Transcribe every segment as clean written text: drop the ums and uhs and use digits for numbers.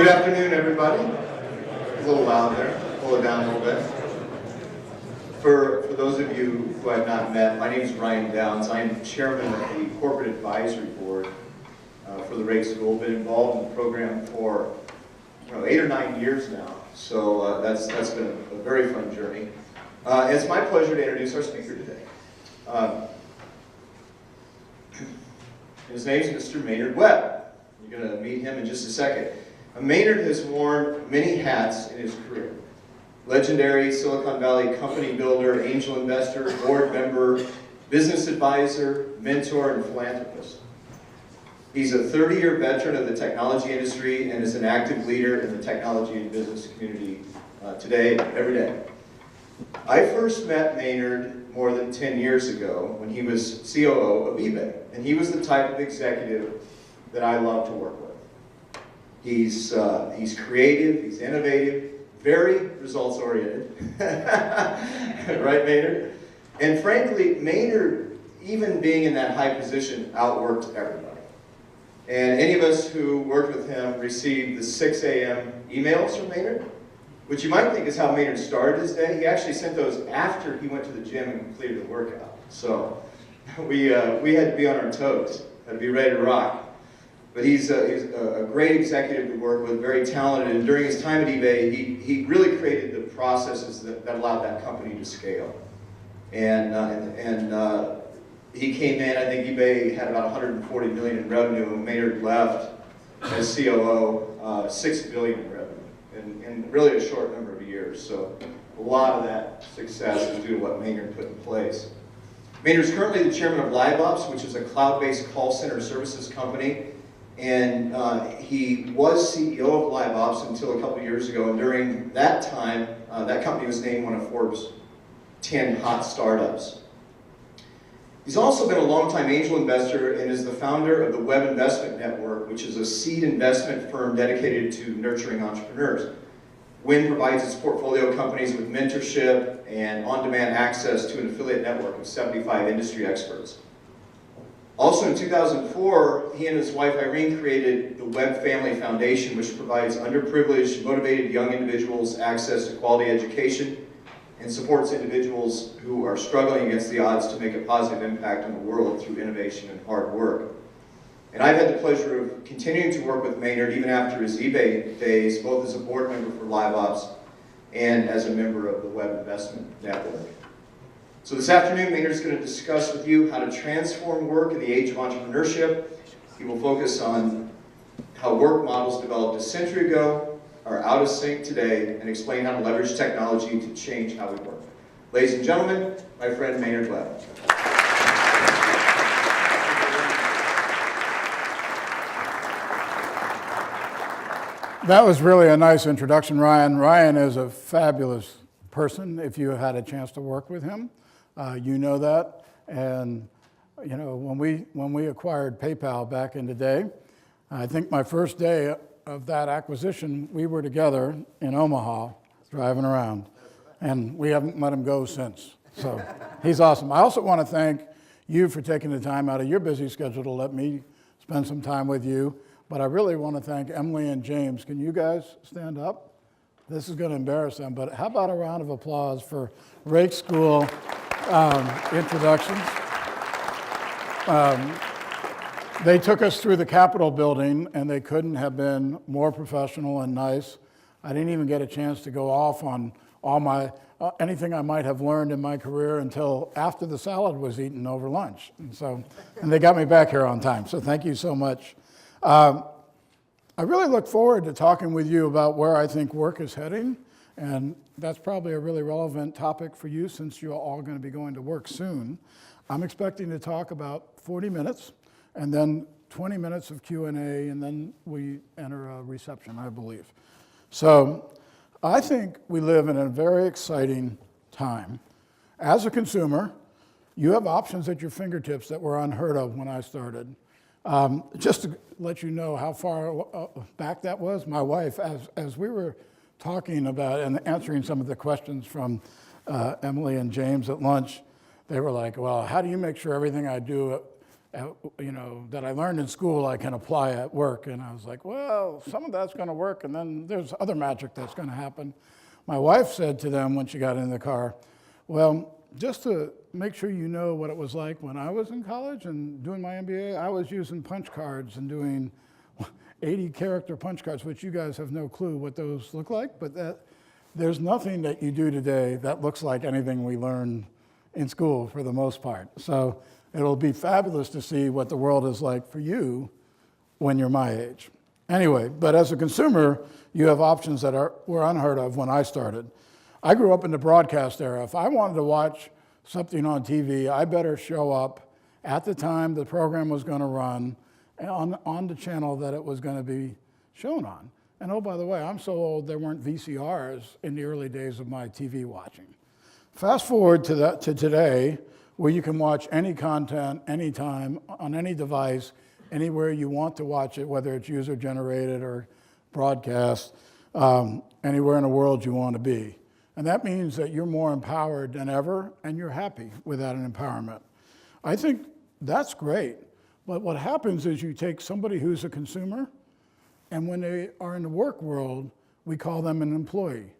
Good afternoon, everybody. It's a little loud there. Pull it down a little bit. For those of you who I've not met, my name is Ryan Downs. I am chairman of the Corporate Advisory Board for the Rake School. Been involved in the program for 8 or 9 years now. So that's been a very fun journey. It's my pleasure to introduce our speaker today. His name is Mr. Maynard Webb. You're going to meet him in just a second. Maynard has worn many hats in his career. Legendary Silicon Valley company builder, angel investor, board member, business advisor, mentor, and philanthropist. He's a 30-year veteran of the technology industry and is an active leader in the technology and business community today, every day. I first met Maynard more than 10 years ago when he was COO of eBay, and he was the type of executive that I love to work with. He's creative, he's innovative, very results-oriented, right, Maynard? And frankly, Maynard, even being in that high position, outworked everybody. And any of us who worked with him received the 6 a.m. emails from Maynard, which you might think is how Maynard started his day. He actually sent those after he went to the gym and completed the workout. So we had to be on our toes, had to be ready to rock. But he's a great executive to work with, very talented, and during his time at eBay, he really created the processes that allowed that company to scale. And he came in, I think eBay had about $140 million in revenue, and Maynard left as COO, $6 billion in revenue, in really a short number of years. So a lot of that success is due to what Maynard put in place. Maynard is currently the chairman of LiveOps, which is a cloud-based call center services company. And he was CEO of LiveOps until a couple of years ago, and during that time, that company was named one of Forbes' 10 hot startups. He's also been a longtime angel investor and is the founder of the Webb Investment Network, which is a seed investment firm dedicated to nurturing entrepreneurs. Webb provides its portfolio companies with mentorship and on-demand access to an affiliate network of 75 industry experts. Also in 2004, he and his wife Irene created the Webb Family Foundation, which provides underprivileged, motivated young individuals access to quality education and supports individuals who are struggling against the odds to make a positive impact on the world through innovation and hard work. And I've had the pleasure of continuing to work with Maynard even after his eBay days, both as a board member for LiveOps and as a member of the Webb Investment Network. So this afternoon, Maynard is going to discuss with you how to transform work in the age of entrepreneurship. He will focus on how work models developed a century ago are out of sync today and explain how to leverage technology to change how we work. Ladies and gentlemen, my friend Maynard Webb. That was really a nice introduction, Ryan. Ryan is a fabulous person if you had a chance to work with him. You know that, and you know when we acquired PayPal back in the day, I think my first day of that acquisition, we were together in Omaha driving around, and we haven't let him go since. So he's awesome. I also want to thank you for taking the time out of your busy schedule to let me spend some time with you. But I really want to thank Emily and James. Can you guys stand up? This is going to embarrass them, but how about a round of applause for Rake School introductions. They took us through the Capitol building, and they couldn't have been more professional and nice. I didn't even get a chance to go off on all my anything I might have learned in my career until after the salad was eaten over lunch. And they got me back here on time, so thank you so much. I really look forward to talking with you about where I think work is heading, and that's probably a really relevant topic for you since you're all going to be going to work soon. I'm expecting to talk about 40 minutes, and then 20 minutes of Q&A, and then we enter a reception, I believe. So I think we live in a very exciting time. As a consumer, you have options at your fingertips that were unheard of when I started. Just to let you know how far back that was, my wife, as we were talking about and answering some of the questions from Emily and James at lunch, they were like, well, how do you make sure everything I do that I learned in school I can apply at work. And I was like, well, some of that's going to work, and then there's other magic that's going to happen. My wife said to them when she got in the car, well, just to make sure you know what it was like when I was in college and doing my MBA, I was using punch cards and doing 80-character punch cards, which you guys have no clue what those look like, but there's nothing that you do today that looks like anything we learned in school for the most part. So it'll be fabulous to see what the world is like for you when you're my age. Anyway, but as a consumer, you have options that were unheard of when I started. I grew up in the broadcast era. If I wanted to watch something on TV, I better show up at the time the program was going to run on the channel that it was going to be shown on. And oh, by the way, I'm so old there weren't VCRs in the early days of my TV watching. Fast forward to today, where you can watch any content, anytime, on any device, anywhere you want to watch it, whether it's user-generated or broadcast, anywhere in the world you want to be. And that means that you're more empowered than ever, and you're happy with that empowerment. I think that's great. But what happens is you take somebody who's a consumer, and when they are in the work world, we call them an employee.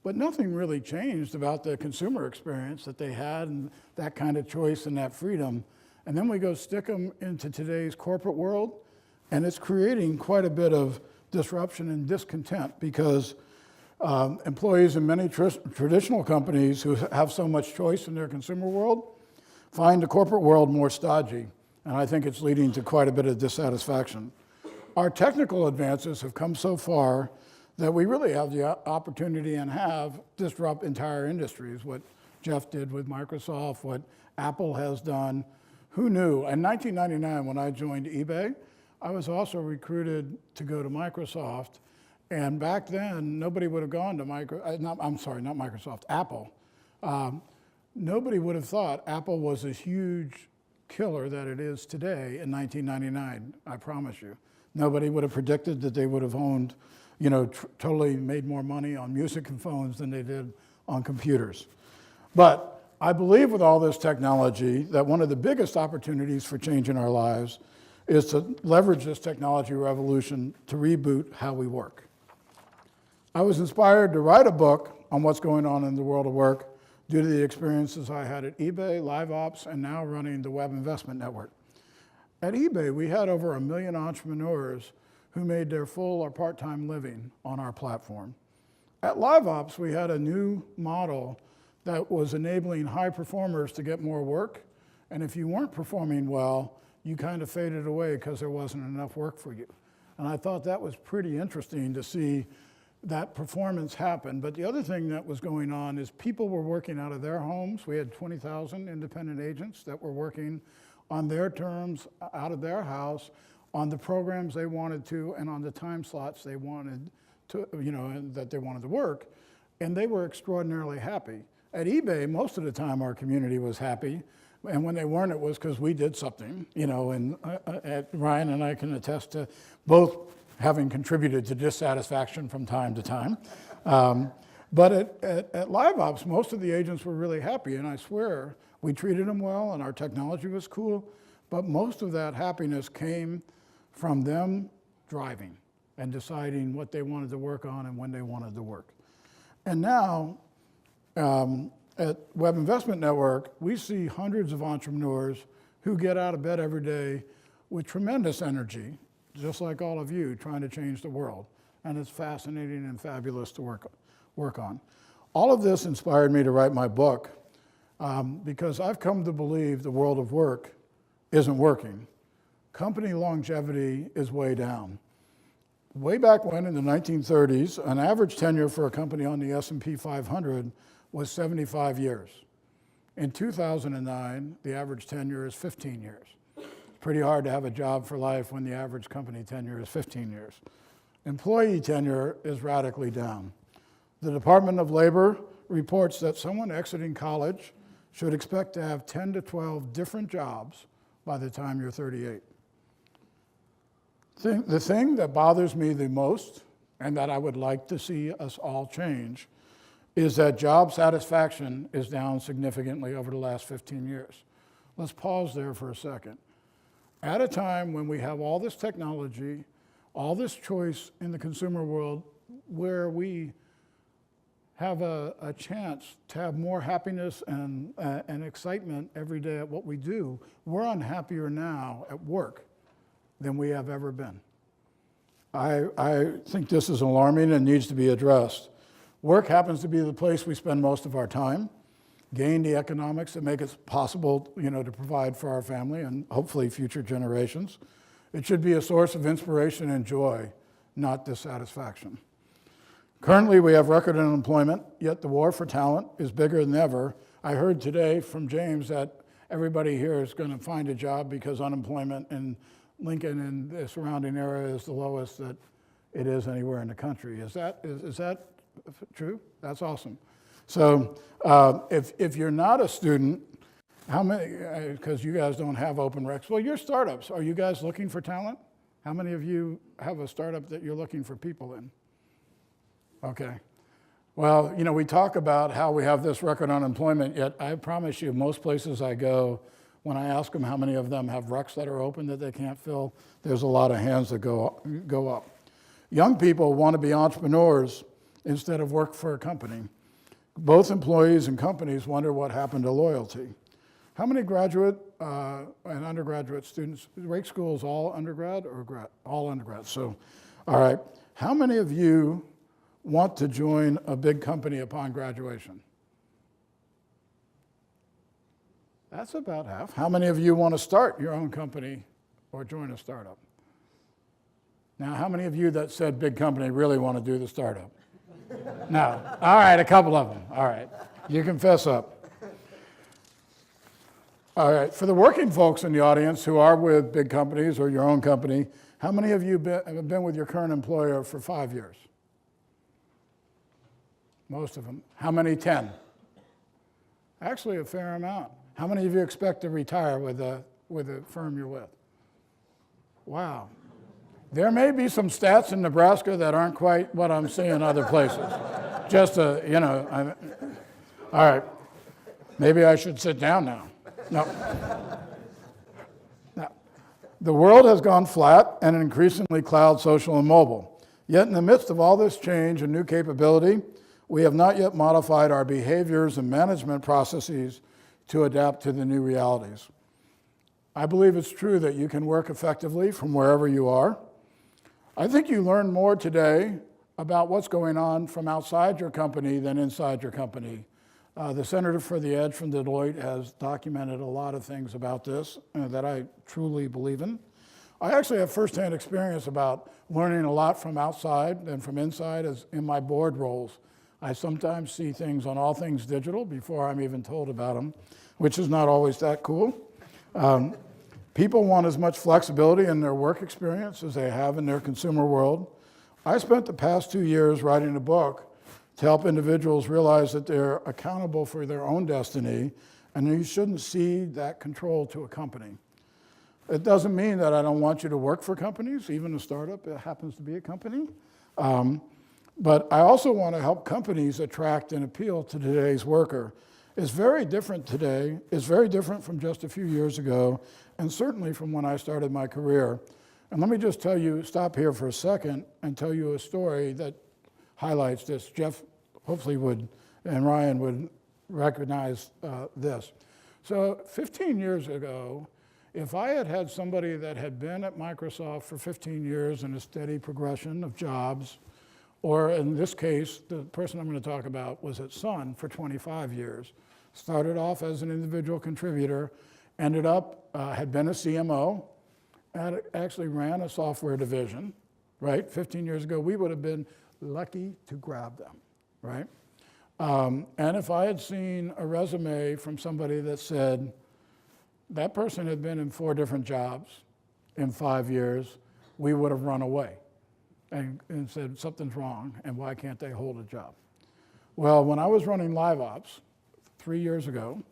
But nothing really changed about the consumer experience that they had and that kind of choice and that freedom. And then we go stick them into today's corporate world, and it's creating quite a bit of disruption and discontent because employees in many traditional companies who have so much choice in their consumer world find the corporate world more stodgy. And I think it's leading to quite a bit of dissatisfaction. Our technical advances have come so far that we really have the opportunity and have disrupt entire industries, what Jeff did with Microsoft, what Apple has done. Who knew? In 1999, when I joined eBay, I was also recruited to go to Microsoft. And back then, nobody would have gone to Apple. Nobody would have thought Apple was a huge killer that it is today in 1999, I promise you. Nobody would have predicted that they would have owned, totally made more money on music and phones than they did on computers. But I believe with all this technology that one of the biggest opportunities for change in our lives is to leverage this technology revolution to reboot how we work. I was inspired to write a book on what's going on in the world of work due to the experiences I had at eBay, LiveOps, and now running the Webb Investment Network. At eBay, we had over 1 million entrepreneurs who made their full or part-time living on our platform. At LiveOps, we had a new model that was enabling high performers to get more work, and if you weren't performing well, you kind of faded away because there wasn't enough work for you. And I thought that was pretty interesting to see that performance happen. But the other thing that was going on is people were working out of their homes. We had 20,000 independent agents that were working on their terms, out of their house, on the programs they wanted to, and on the time slots they wanted to, that they wanted to work. And they were extraordinarily happy. At eBay, most of the time our community was happy. And when they weren't, it was because we did something, and Ryan and I can attest to both having contributed to dissatisfaction from time to time. But at LiveOps, most of the agents were really happy, and I swear we treated them well and our technology was cool, but most of that happiness came from them driving and deciding what they wanted to work on and when they wanted to work. And now, at Webb Investment Network, we see hundreds of entrepreneurs who get out of bed every day with tremendous energy, just like all of you, trying to change the world. And it's fascinating and fabulous to work on. All of this inspired me to write my book because I've come to believe the world of work isn't working. Company longevity is way down. Way back when, in the 1930s, an average tenure for a company on the S&P 500 was 75 years. In 2009, the average tenure is 15 years. It's pretty hard to have a job for life when the average company tenure is 15 years. Employee tenure is radically down. The Department of Labor reports that someone exiting college should expect to have 10 to 12 different jobs by the time you're 38. The thing that bothers me the most, and that I would like to see us all change, is that job satisfaction is down significantly over the last 15 years. Let's pause there for a second. at a time when we have all this technology, all this choice in the consumer world, where we have a chance to have more happiness and excitement every day at what we do, we're unhappier now at work than we have ever been. I think this is alarming and needs to be addressed. Work happens to be the place we spend most of our time, gain the economics that make it possible, to provide for our family and hopefully future generations. It should be a source of inspiration and joy, not dissatisfaction. Currently, we have record unemployment, yet the war for talent is bigger than ever. I heard today from James that everybody here is going to find a job because unemployment in Lincoln and the surrounding area is the lowest that it is anywhere in the country. Is that true? That's awesome. So if you're not a student, how many, because you guys don't have open recs, well, you're startups. Are you guys looking for talent? How many of you have a startup that you're looking for people in? Okay. Well, we talk about how we have this record unemployment, yet I promise you, most places I go, when I ask them how many of them have recs that are open that they can't fill, there's a lot of hands that go up. Young people want to be entrepreneurs instead of work for a company. Both employees and companies wonder what happened to loyalty. How many graduate and undergraduate students, Rake School is all undergrad or grad? All undergrad. So, all right. How many of you want to join a big company upon graduation? That's about half. How many of you want to start your own company or join a startup? Now, how many of you that said big company really want to do the startup? No. All right, a couple of them. All right. You can fess up. All right. For the working folks in the audience who are with big companies or your own company, how many of you have been with your current employer for 5 years? Most of them. How many? 10? Actually, a fair amount. How many of you expect to retire with the firm you're with? Wow. There may be some stats in Nebraska that aren't quite what I'm seeing other places. All right. Maybe I should sit down now. No. No. The world has gone flat and increasingly cloud, social, and mobile. Yet in the midst of all this change and new capability, we have not yet modified our behaviors and management processes to adapt to the new realities. I believe it's true that you can work effectively from wherever you are. I think you learn more today about what's going on from outside your company than inside your company. The Senator for the Edge from Deloitte has documented a lot of things about this that I truly believe in. I actually have firsthand experience about learning a lot from outside and from inside as in my board roles. I sometimes see things on All Things Digital before I'm even told about them, which is not always that cool. People want as much flexibility in their work experience as they have in their consumer world. I spent the past 2 years writing a book to help individuals realize that they're accountable for their own destiny, and you shouldn't cede that control to a company. It doesn't mean that I don't want you to work for companies, even a startup, it happens to be a company. But I also want to help companies attract and appeal to today's worker. It's very different today. It's very different from just a few years ago, and certainly from when I started my career. And let me just tell you, stop here for a second and tell you a story that highlights this. Jeff hopefully would, and Ryan would recognize this. So 15 years ago, if I had had somebody that had been at Microsoft for 15 years in a steady progression of jobs, or in this case, the person I'm going to talk about was at Sun for 25 years. Started off as an individual contributor, ended up, had been a CMO, and actually ran a software division, right? 15 years ago, we would have been lucky to grab them, right? And if I had seen a resume from somebody that said, that person had been in 4 different jobs in 5 years, we would have run away and said something's wrong and why can't they hold a job? Well, when I was running Live Ops 3 years ago,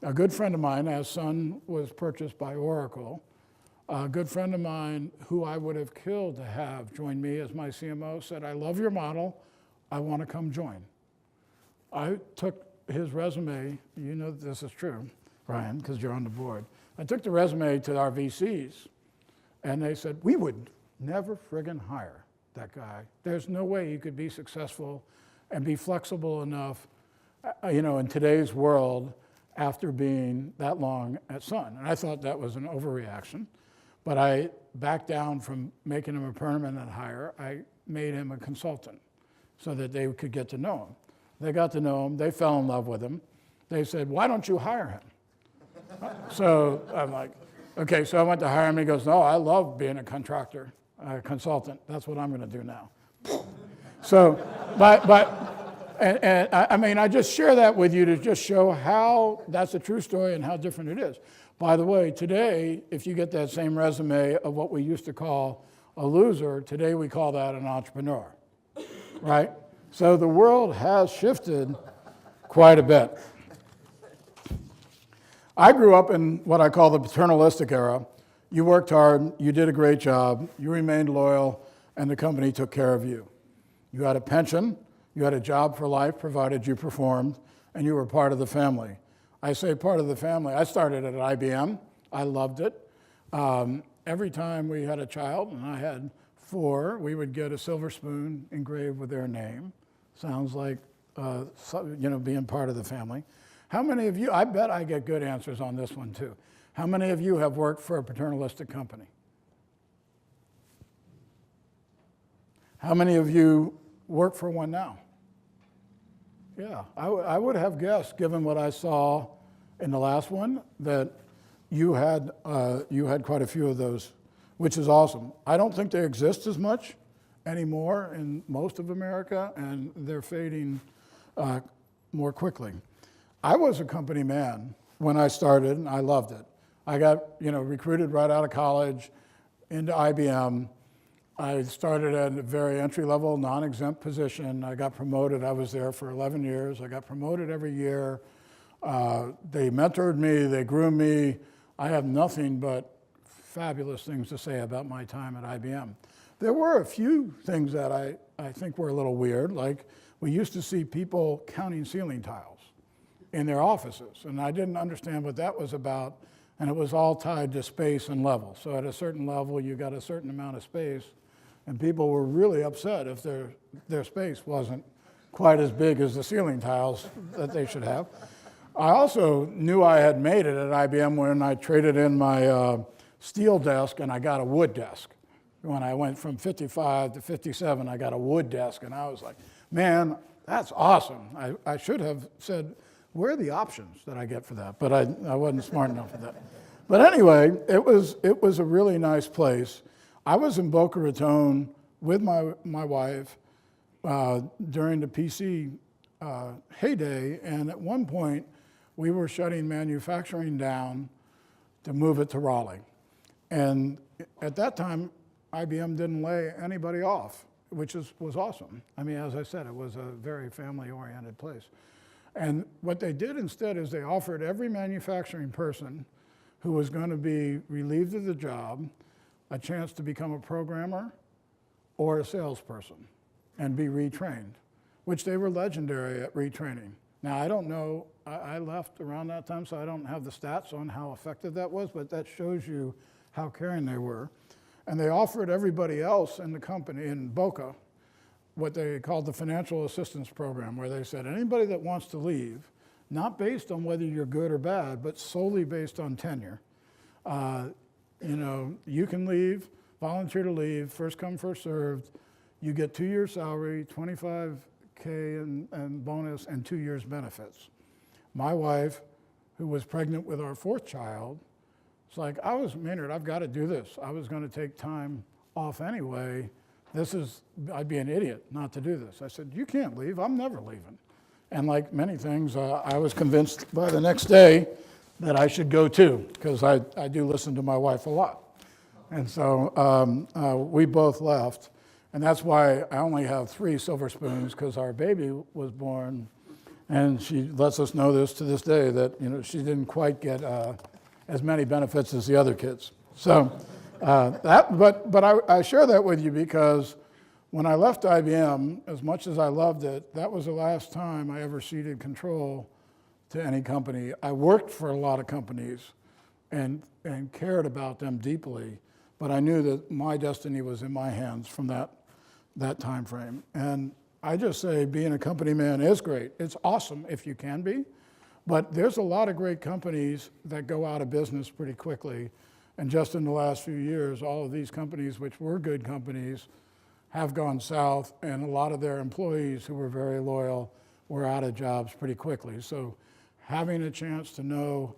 a good friend of mine, as Sun was purchased by Oracle, a good friend of mine who I would have killed to have join me as my CMO said, I love your model, I want to come join. I took his resume, you know this is true, Ryan, because you're on the board. I took the resume to our VCs, and they said, we would never friggin' hire that guy. There's no way you could be successful and be flexible enough, in today's world after being that long at Sun. And I thought that was an overreaction, but I backed down from making him a permanent hire. I made him a consultant so that they could get to know him. They got to know him, they fell in love with him. They said, why don't you hire him? So I'm like, okay, so I went to hire him, he goes, no, I love being a contractor, a consultant. That's what I'm gonna do now. So, I just share that with you to just show how that's a true story and how different it is. By the way, today, if you get that same resume of what we used to call a loser, today we call that an entrepreneur, right? So the world has shifted quite a bit. I grew up in what I call the paternalistic era. You worked hard, you did a great job, you remained loyal, and the company took care of you. You had a pension, you had a job for life, provided you performed, and you were part of the family. I say part of the family. I started at IBM. I loved it. Every time we had a child, and I had 4, we would get a silver spoon engraved with their name. Sounds like being part of the family. How many of you, I bet I get good answers on this one too. How many of you have worked for a paternalistic company? How many of you work for one now? Yeah, I would have guessed, given what I saw in the last one, that you had quite a few of those, which is awesome. I don't think they exist as much anymore in most of America, and they're fading more quickly. I was a company man when I started, and I loved it. I got recruited right out of college into IBM. I started at a very entry-level, non-exempt position. I got promoted. I was there for 11 years. I got promoted every year. They mentored me. They groomed me. I have nothing but fabulous things to say about my time at IBM. There were a few things that I think were a little weird, like we used to see people counting ceiling tiles in their offices, and I didn't understand what that was about, and it was all tied to space and level. So at a certain level, you got a certain amount of space, and people were really upset if their space wasn't quite as big as the ceiling tiles that they should have. I also knew I had made it at IBM when I traded in my steel desk and I got a wood desk. When I went from 55 to 57, I got a wood desk, and I was like, man, that's awesome. I should have said, where are the options that I get for that? But I wasn't smart enough for that. But anyway, it was a really nice place. I was in Boca Raton with my wife during the PC heyday, and at one point, we were shutting manufacturing down to move it to Raleigh. And at that time, IBM didn't lay anybody off, which was awesome. I mean, as I said, it was a very family-oriented place. And what they did instead is they offered every manufacturing person who was going to be relieved of the job a chance to become a programmer or a salesperson and be retrained, which they were legendary at retraining. Now, I don't know, I left around that time, so I don't have the stats on how effective that was, but that shows you how caring they were. And they offered everybody else in the company, in Boca, what they called the Financial Assistance Program, where they said anybody that wants to leave, not based on whether you're good or bad, but solely based on tenure, you can leave, volunteer to leave, first come, first served. You get 2 years salary, $25K and bonus, and 2 years benefits. My wife, who was pregnant with our 4th child, it's like, Maynard, I've got to do this. I was going to take time off anyway. I'd be an idiot not to do this. I said, you can't leave. I'm never leaving. And like many things, I was convinced by the next day that I should go too, because I do listen to my wife a lot. And so we both left. And that's why I only have 3 silver spoons, because our baby was born, and she lets us know this to this day, that she didn't quite get as many benefits as the other kids. So I share that with you because when I left IBM, as much as I loved it, that was the last time I ever ceded control to any company. I worked for a lot of companies, and cared about them deeply. But I knew that my destiny was in my hands from that time frame. And I just say being a company man is great. It's awesome if you can be, but there's a lot of great companies that go out of business pretty quickly. And just in the last few years, all of these companies, which were good companies, have gone south, and a lot of their employees who were very loyal were out of jobs pretty quickly. So having a chance to know,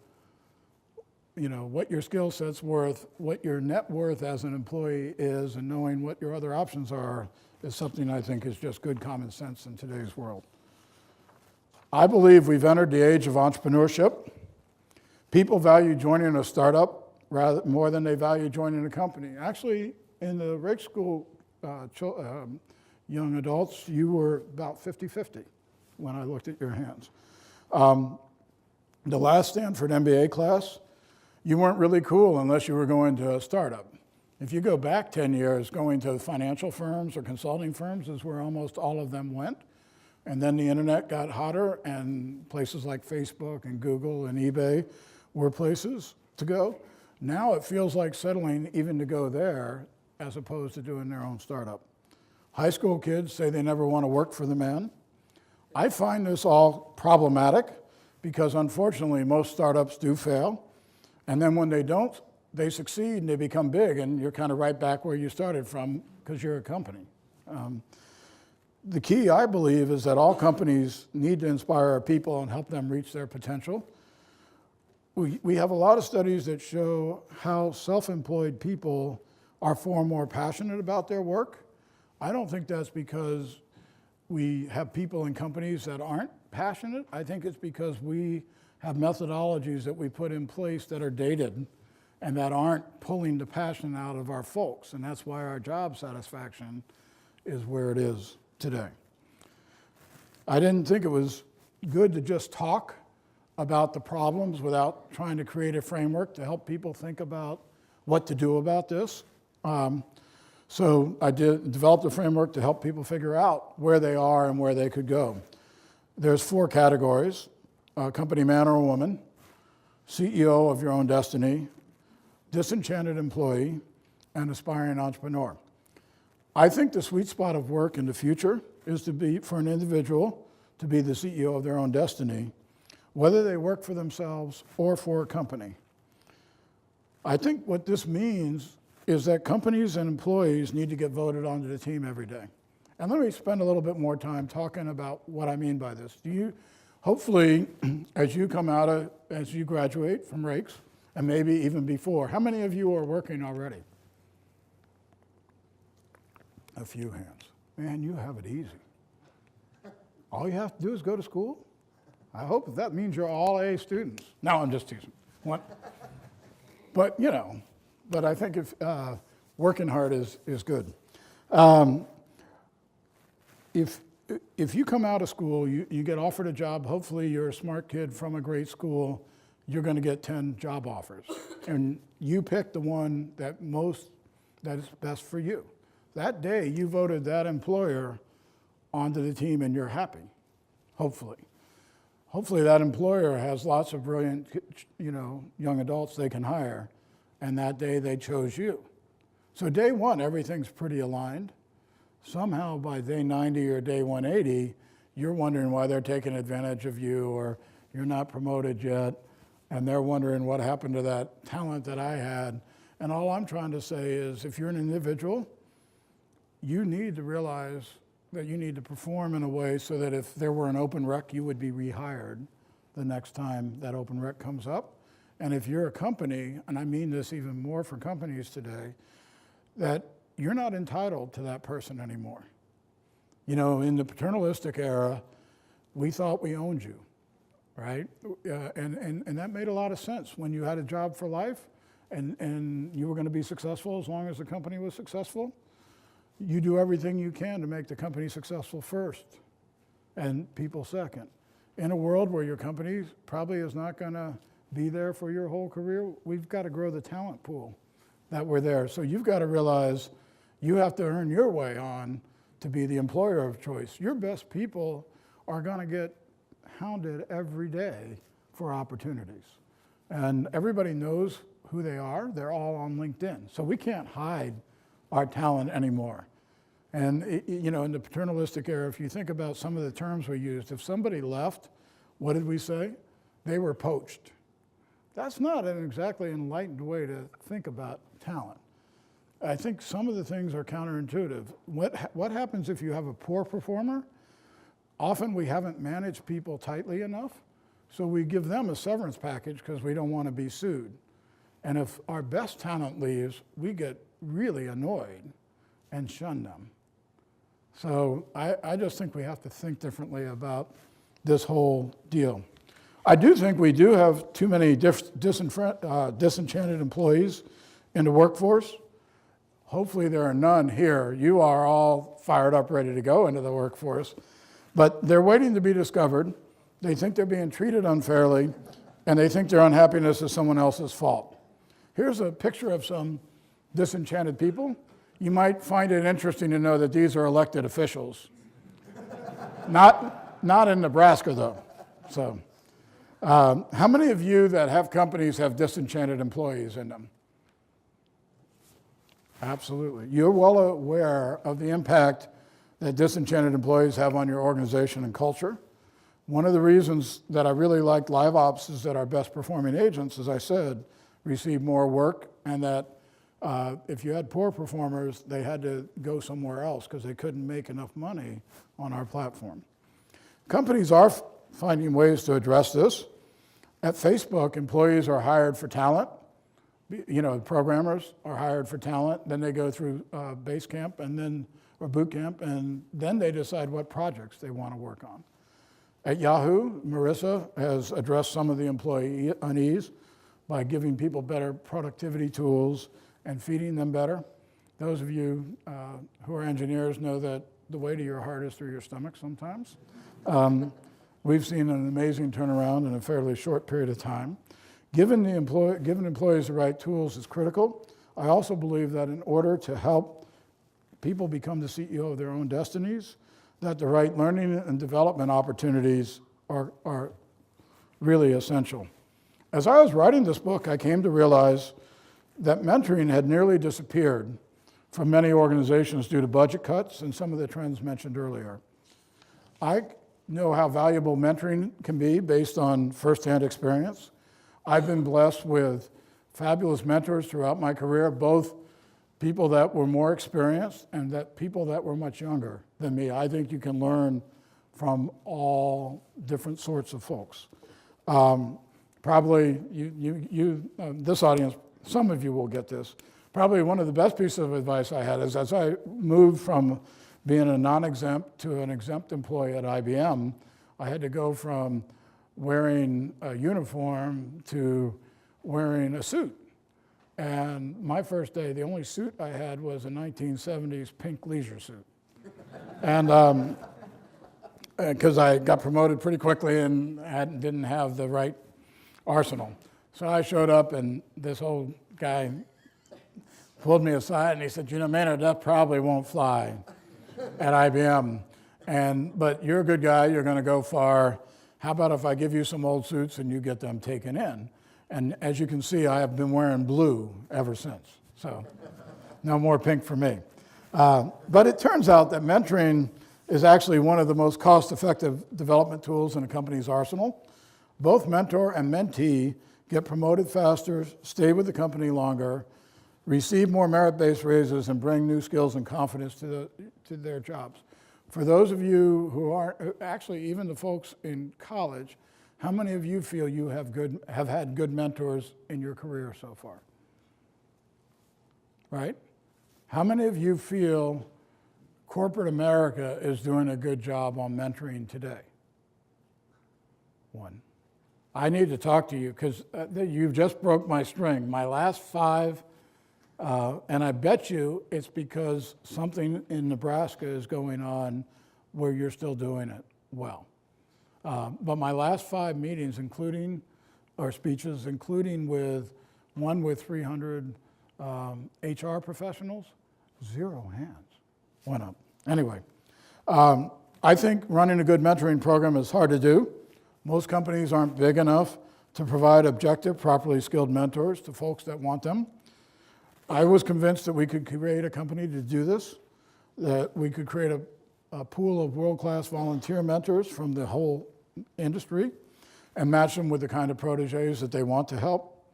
what your skill set's worth, what your net worth as an employee is, and knowing what your other options are is something I think is just good common sense in today's world. I believe we've entered the age of entrepreneurship. People value joining a startup more than they value joining a company. Actually, in the Rake School young adults, you were about 50-50 when I looked at your hands. The last Stanford MBA class, you weren't really cool unless you were going to a startup. If you go back 10 years, going to financial firms or consulting firms is where almost all of them went. And then the internet got hotter, and places like Facebook and Google and eBay were places to go. Now it feels like settling even to go there as opposed to doing their own startup. High school kids say they never want to work for the man. I find this all problematic because unfortunately most startups do fail. And then when they don't, they succeed and they become big, and you're kind of right back where you started from because you're a company. The key, I believe, is that all companies need to inspire our people and help them reach their potential. We have a lot of studies that show how self-employed people are far more passionate about their work. I don't think that's because we have people in companies that aren't passionate. I think it's because we have methodologies that we put in place that are dated and that aren't pulling the passion out of our folks. And that's why our job satisfaction is where it is today. I didn't think it was good to just talk about the problems without trying to create a framework to help people think about what to do about this. So I developed a framework to help people figure out where they are and where they could go. There's 4 categories: company man or woman, CEO of your own destiny, disenchanted employee, and aspiring entrepreneur. I think the sweet spot of work in the future is to be for an individual to be the CEO of their own destiny, whether they work for themselves or for a company. I think what this means is that companies and employees need to get voted onto the team every day. And let me spend a little bit more time talking about what I mean by this. Hopefully, as you graduate from Rakes, and maybe even before, how many of you are working already? A few hands. Man, you have it easy. All you have to do is go to school. I hope that means you're all A students. No, I'm just teasing. What? But I think if working hard is good. If you come out of school, you get offered a job, hopefully you're a smart kid from a great school, you're going to get 10 job offers. And you pick the one that is best for you. That day, you voted that employer onto the team and you're happy, hopefully. Hopefully that employer has lots of brilliant, young adults they can hire, and that day they chose you. So day one, everything's pretty aligned. Somehow by day 90 or day 180, you're wondering why they're taking advantage of you, or you're not promoted yet, and they're wondering what happened to that talent that I had. And all I'm trying to say is if you're an individual, you need to realize that you need to perform in a way so that if there were an open rec, you would be rehired the next time that open rec comes up. And if you're a company, and I mean this even more for companies today, that you're not entitled to that person anymore. In the paternalistic era, we thought we owned you, right? And that made a lot of sense when you had a job for life and you were going to be successful as long as the company was successful. You do everything you can to make the company successful first and people second. In a world where your company probably is not going to be there for your whole career, we've got to grow the talent pool that we're there. So you've got to realize you have to earn your way on to be the employer of choice. Your best people are going to get hounded every day for opportunities. And everybody knows who they are. They're all on LinkedIn. So we can't hide our talent anymore. And in the paternalistic era, if you think about some of the terms we used, if somebody left, what did we say? They were poached. That's not an exactly enlightened way to think about talent. I think some of the things are counterintuitive. What happens if you have a poor performer? Often we haven't managed people tightly enough, so we give them a severance package because we don't want to be sued. And if our best talent leaves, we get really annoyed and shun them. So I just think we have to think differently about this whole deal. I do think we do have too many disenchanted employees in the workforce. Hopefully there are none here. You are all fired up, ready to go into the workforce. But they're waiting to be discovered. They think they're being treated unfairly, and they think their unhappiness is someone else's fault. Here's a picture of some disenchanted people. You might find it interesting to know that these are elected officials. Not in Nebraska, though. So, how many of you that have companies have disenchanted employees in them? Absolutely. You're well aware of the impact that disenchanted employees have on your organization and culture. One of the reasons that I really liked Live Ops is that our best performing agents, as I said, receive more work, and that if you had poor performers, they had to go somewhere else because they couldn't make enough money on our platform. Companies are finding ways to address this. At Facebook, employees are hired for talent. Programmers are hired for talent, then they go through base camp or boot camp, and then they decide what projects they want to work on. At Yahoo, Marissa has addressed some of the employee unease by giving people better productivity tools and feeding them better. Those of you who are engineers know that the way to your heart is through your stomach sometimes. We've seen an amazing turnaround in a fairly short period of time. Giving employees the right tools is critical. I also believe that in order to help people become the CEO of their own destinies, that the right learning and development opportunities are really essential. As I was writing this book, I came to realize that mentoring had nearly disappeared from many organizations due to budget cuts and some of the trends mentioned earlier. I know how valuable mentoring can be based on firsthand experience. I've been blessed with fabulous mentors throughout my career, both people that were more experienced and people that were much younger than me. I think you can learn from all different sorts of folks. Probably this audience, some of you will get this. Probably one of the best pieces of advice I had is as I moved from being a non-exempt to an exempt employee at IBM, I had to go from wearing a uniform to wearing a suit. And my first day, the only suit I had was a 1970s pink leisure suit. And because I got promoted pretty quickly and didn't have the right arsenal. So I showed up and this old guy pulled me aside and he said, Maynard, that probably won't fly at IBM. But you're a good guy, you're gonna go far. How about if I give you some old suits and you get them taken in? And as you can see, I have been wearing blue ever since. So no more pink for me. But it turns out that mentoring is actually one of the most cost-effective development tools in a company's arsenal. Both mentor and mentee get promoted faster, stay with the company longer, receive more merit-based raises, and bring new skills and confidence to their jobs. For those of you who aren't, actually even the folks in college, how many of you feel you have had good mentors in your career so far? Right? How many of you feel corporate America is doing a good job on mentoring today? One. I need to talk to you because you've just broke my string. My last 5, and I bet you it's because something in Nebraska is going on where you're still doing it well. But my last 5 meetings, speeches, including one with 300 HR professionals, 0 hands went up. Anyway, I think running a good mentoring program is hard to do. Most companies aren't big enough to provide objective, properly skilled mentors to folks that want them. I was convinced that we could create a company to do this, that we could create a pool of world-class volunteer mentors from the whole industry and match them with the kind of proteges that they want to help.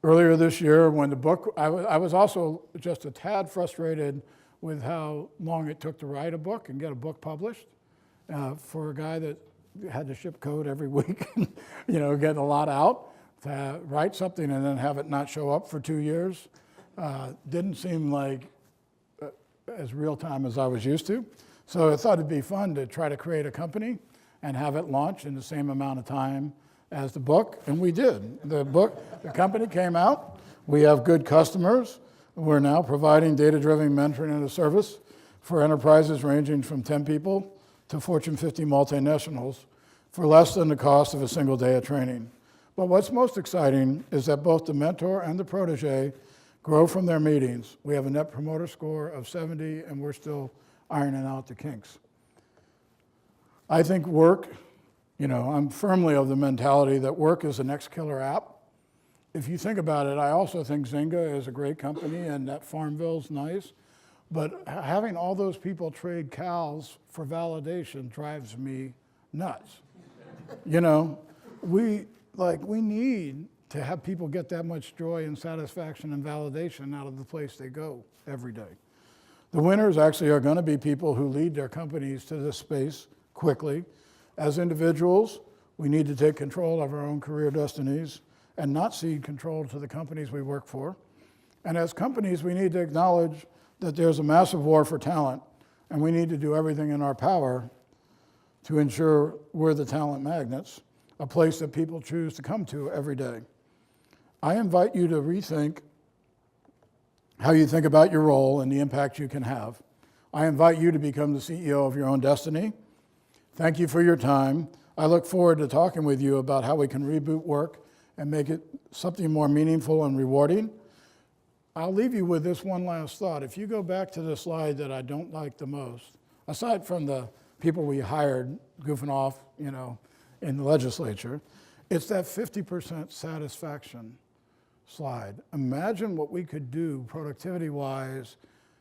Earlier this year, when the book, I was also just a tad frustrated with how long it took to write a book and get a book published for a guy that had to ship code every week, get a lot out. To write something and then have it not show up for 2 years didn't seem like as real time as I was used to. So I thought it'd be fun to try to create a company and have it launch in the same amount of time as the book, and we did. The company came out. We have good customers. We're now providing data-driven mentoring and a service for enterprises ranging from 10 people to Fortune 50 multinationals for less than the cost of a single day of training. But what's most exciting is that both the mentor and the protege grow from their meetings. We have a net promoter score of 70, and we're still ironing out the kinks. I think work, I'm firmly of the mentality that work is the next killer app. If you think about it, I also think Zynga is a great company and that Farmville's nice, but having all those people trade cows for validation drives me nuts. We need to have people get that much joy and satisfaction and validation out of the place they go every day. The winners actually are going to be people who lead their companies to this space quickly. As individuals, we need to take control of our own career destinies and not cede control to the companies we work for. And as companies, we need to acknowledge that there's a massive war for talent, and we need to do everything in our power to ensure we're the talent magnets, a place that people choose to come to every day. I invite you to rethink how you think about your role and the impact you can have. I invite you to become the CEO of your own destiny. Thank you for your time. I look forward to talking with you about how we can reboot work and make it something more meaningful and rewarding. I'll leave you with this one last thought. If you go back to the slide that I don't like the most, aside from the people we hired goofing off, in the legislature, it's that 50% satisfaction slide. Imagine what we could do productivity-wise,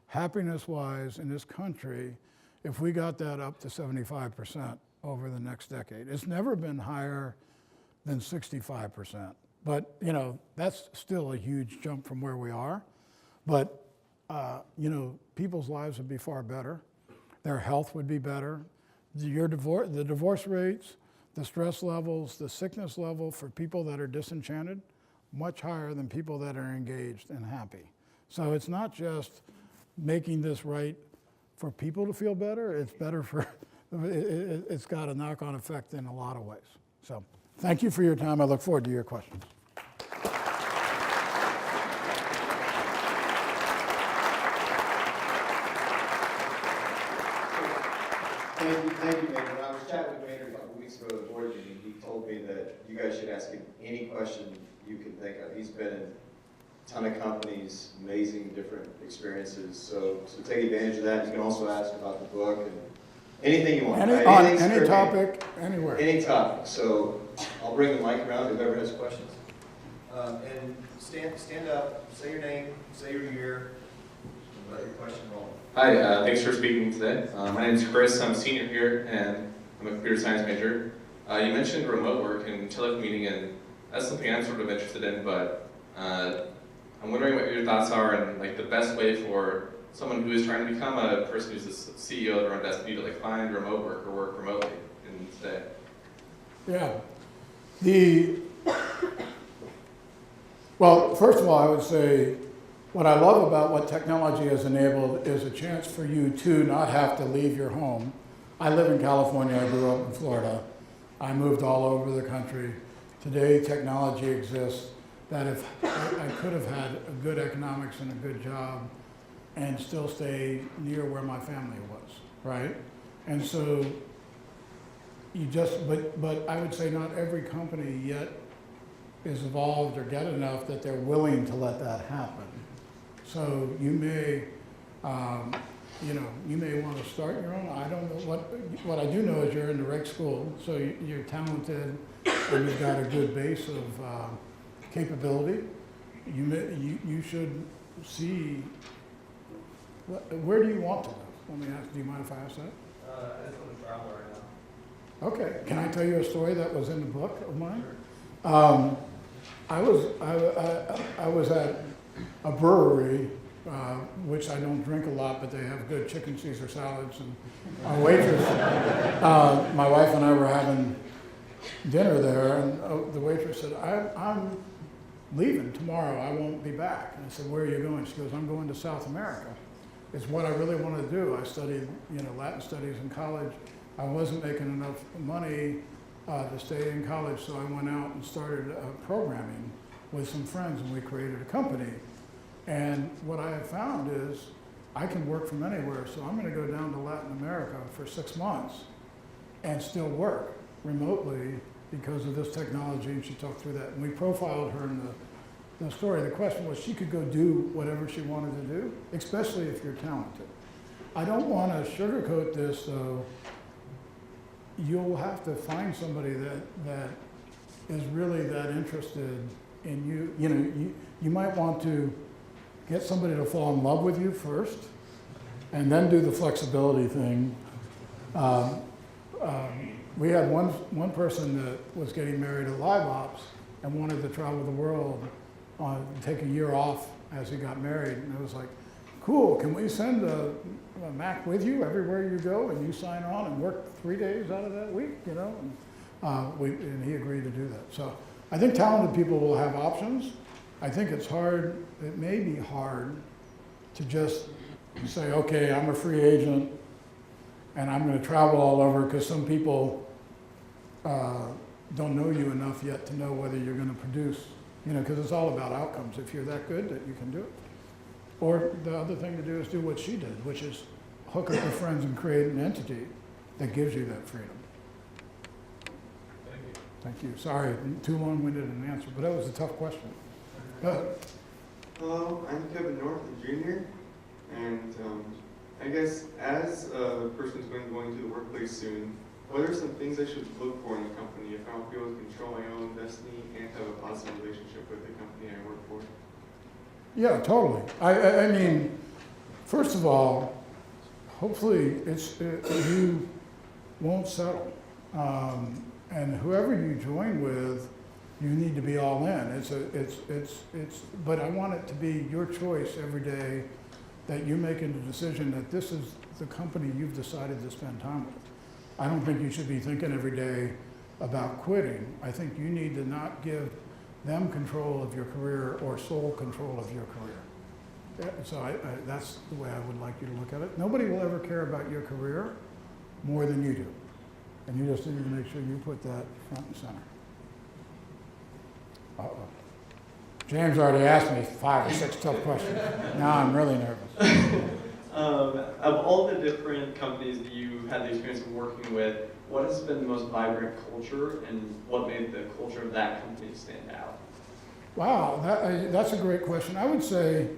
happiness-wise in this country if we got that up to 75% over the next decade. It's never been higher than 65%. But, that's still a huge jump from where we are. But, people's lives would be far better. Their health would be better. The divorce rates, the stress levels, the sickness level for people that are disenchanted, much higher than people that are engaged and happy. So it's not just making this right for people to feel better, it's better for, it's got a knock-on effect in a lot of ways. So thank you for your time. I look forward to your questions. Thank you, Maynard. When I was chatting with Maynard a couple weeks ago at the board meeting, he told me that you guys should ask him any question you can think of. He's been in a ton of companies, amazing different experiences. So take advantage of that. You can also ask about the book and anything you want. On any topic, anywhere. Any topic. So I'll bring the mic around if whoever has questions. And stand up, say your name, say your year, and let your question roll. Hi, thanks for speaking today. My name is Chris. I'm a senior here, and I'm a computer science major. You mentioned remote work and telecommuting, and that's something I'm sort of interested in, but I'm wondering what your thoughts are and the best way for someone who is trying to become a person who's the CEO of their own destiny to find remote work or work remotely instead. Yeah. Well, first of all, I would say what I love about what technology has enabled is a chance for you to not have to leave your home. I live in California, I grew up in Florida. I moved all over the country. Today, technology exists that if I could have had a good economics and a good job and still stay near where my family was, right? And so but I would say not every company yet is evolved or get enough that they're willing to let that happen. So you may you may want to start your own. I don't know what I do know is you're in the reg school, so you're talented and you've got a good base of capability. You should see, where do you want to live? Let me ask, do you mind if I ask that? I just want to travel right now. Okay, can I tell you a story that was in the book of mine? Sure. I was at a brewery, which I don't drink a lot, but they have good chicken Caesar salads. And our waitress, my wife and I were having dinner there, and the waitress said, I'm leaving tomorrow, I won't be back. And I said, where are you going? She goes, I'm going to South America. It's what I really want to do. I studied, Latin studies in college. I wasn't making enough money to stay in college, so I went out and started programming with some friends, and we created a company. And what I have found is I can work from anywhere, so I'm going to go down to Latin America for 6 months and still work remotely because of this technology, and she talked through that. And we profiled her in the story. The question was she could go do whatever she wanted to do, especially if you're talented. I don't want to sugarcoat this, though. You'll have to find somebody that is really that interested in you. You might want to get somebody to fall in love with you first, and then do the flexibility thing. We had one person that was getting married at Live Ops and wanted to travel the world, take a year off as he got married, and it was like, cool, can we send a Mac with you everywhere you go, and you sign on and work 3 days out of that week, and he agreed to do that. So I think talented people will have options. I think it may be hard to just say, okay, I'm a free agent and I'm going to travel all over, because some people don't know you enough yet to know whether you're going to produce, because it's all about outcomes. If you're that good, that you can do it. Or the other thing to do is do what she did, which is hook up with friends and create an entity that gives you that freedom. Thank you. Thank you. Sorry, too long-winded an answer, but that was a tough question. Go ahead. Hello, I'm Kevin North, a junior, and I guess as a person who's going to the workplace soon, what are some things I should look for in a company if I want to be able to control my own destiny and have a positive relationship with the company I work for? Yeah, totally. I mean, first of all, hopefully you won't settle. And whoever you join with, you need to be all in. But I want it to be your choice every day, that you're making the decision that this is the company you've decided to spend time with. I don't think you should be thinking every day about quitting. I think you need to not give them control of your career or sole control of your career. So that's the way I would like you to look at it. Nobody will ever care about your career more than you do. And you just need to make sure you put that front and center. Uh-oh. James already asked me 5 or 6 tough questions. Now I'm really nervous. Of all the different companies that you had the experience of working with, what has been the most vibrant culture, and what made the culture of that company stand out? Wow, that's a great question. I would say